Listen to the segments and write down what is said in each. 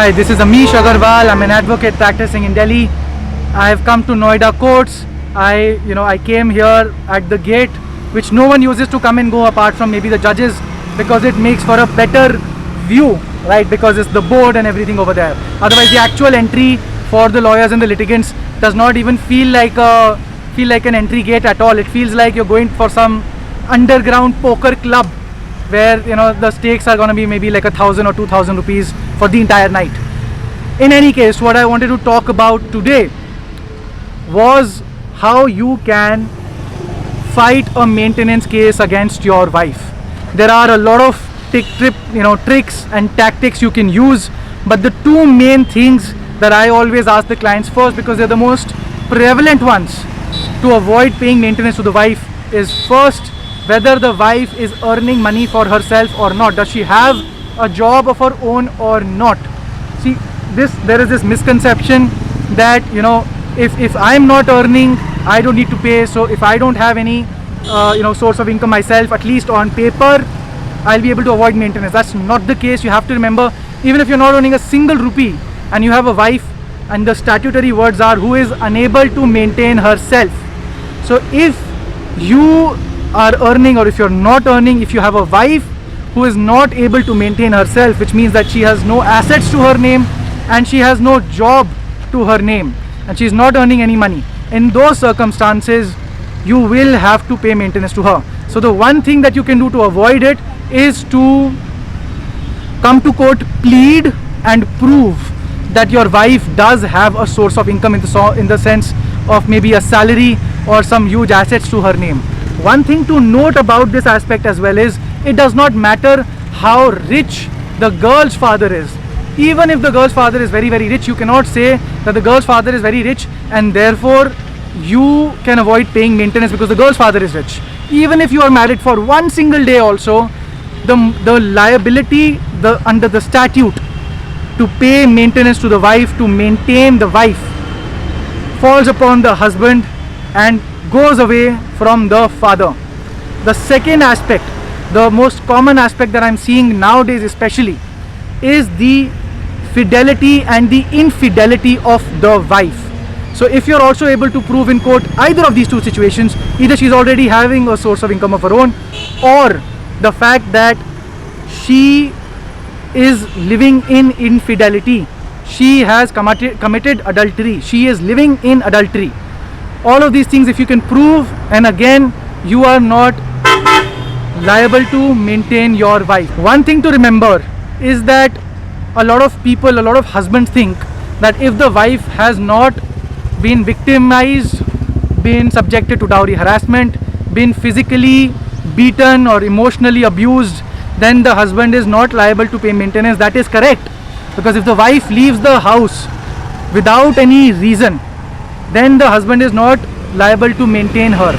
Hi, this is Amish Agarwal. I'm an advocate practicing in Delhi. I have come to Noida courts. I came here at the gate, which no one uses to come and go apart from maybe the judges, because it makes for a better view, right? Because it's the board and everything over there. Otherwise, the actual entry for the lawyers and the litigants does not even feel like an entry gate at all. It feels like you're going for some underground poker club where the stakes are going to be maybe like 1,000 or 2,000 rupees for the entire night. In any case, what I wanted to talk about today was how you can fight a maintenance case against your wife. There are a lot of tricks and tactics you can use, but the two main things that I always ask the clients first, because they're the most prevalent ones to avoid paying maintenance to the wife, is first, whether the wife is earning money for herself or not. Does she have a job of her own or not? See, there is this misconception that if I'm not earning, I don't need to pay. So if I don't have any source of income myself, at least on paper, I'll be able to avoid maintenance. That's not the case. You have to remember, even if you're not earning a single rupee and you have a wife, and the statutory words are who is unable to maintain herself. So if you are earning, or if you're not earning, if you have a wife who is not able to maintain herself, which means that she has no assets to her name and she has no job to her name and she's not earning any money, in those circumstances you will have to pay maintenance to her. So the one thing that you can do to avoid it is to come to court, plead and prove that your wife does have a source of income in the sense of maybe a salary or some huge assets to her name. One thing to note about this aspect as well is, it does not matter how rich the girl's father is. Even if the girl's father is very, very rich, you cannot say that the girl's father is very rich and therefore you can avoid paying maintenance because the girl's father is rich. Even if you are married for one single day also, the liability under the statute to pay maintenance to the wife, to maintain the wife, falls upon the husband and goes away from the father. The second aspect, the most common aspect that I'm seeing nowadays especially, is the fidelity and the infidelity of the wife. So if you're also able to prove in court either of these two situations, either she's already having a source of income of her own, or the fact that she is living in infidelity, she has committed adultery, she is living in adultery. All of these things, if you can prove, and again, you are not liable to maintain your wife. One thing to remember is that a lot of people, a lot of husbands think that if the wife has not been victimized, been subjected to dowry harassment, been physically beaten or emotionally abused, then the husband is not liable to pay maintenance. That is correct, because if the wife leaves the house without any reason, then the husband is not liable to maintain her.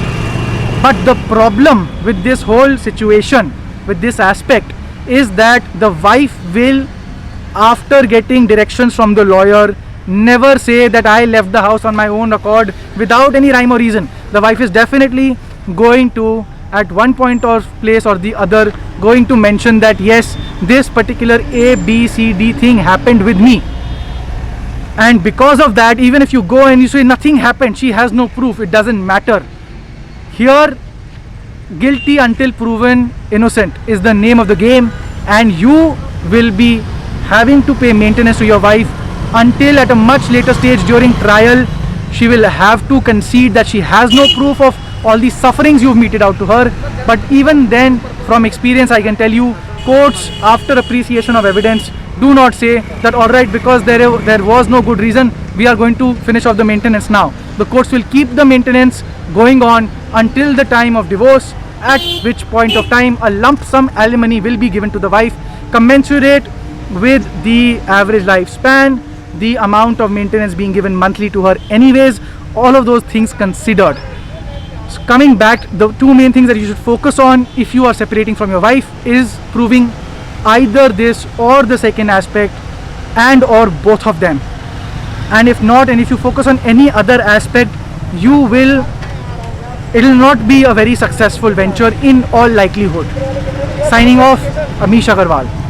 But the problem with this whole situation, with this aspect, is that the wife will, after getting directions from the lawyer, never say that I left the house on my own accord without any rhyme or reason. The wife is definitely going to, at one point or place or the other, going to mention that yes, this particular A, B, C, D thing happened with me. And because of that, even if you go and you say nothing happened, she has no proof, it doesn't matter. Here, guilty until proven innocent is the name of the game, and you will be having to pay maintenance to your wife until at a much later stage during trial she will have to concede that she has no proof of all the sufferings you've meted out to her. But even then, from experience I can tell you, courts, after appreciation of evidence, do not say that alright, because there was no good reason, we are going to finish off the maintenance now. The courts will keep the maintenance going on until the time of divorce, at which point of time a lump sum alimony will be given to the wife, commensurate with the average lifespan, the amount of maintenance being given monthly to her anyways, all of those things considered. So coming back, the two main things that you should focus on if you are separating from your wife is proving either this or the second aspect, and or both of them. And if not, and if you focus on any other aspect, it will not be a very successful venture in all likelihood. Signing off, Amish Agarwal.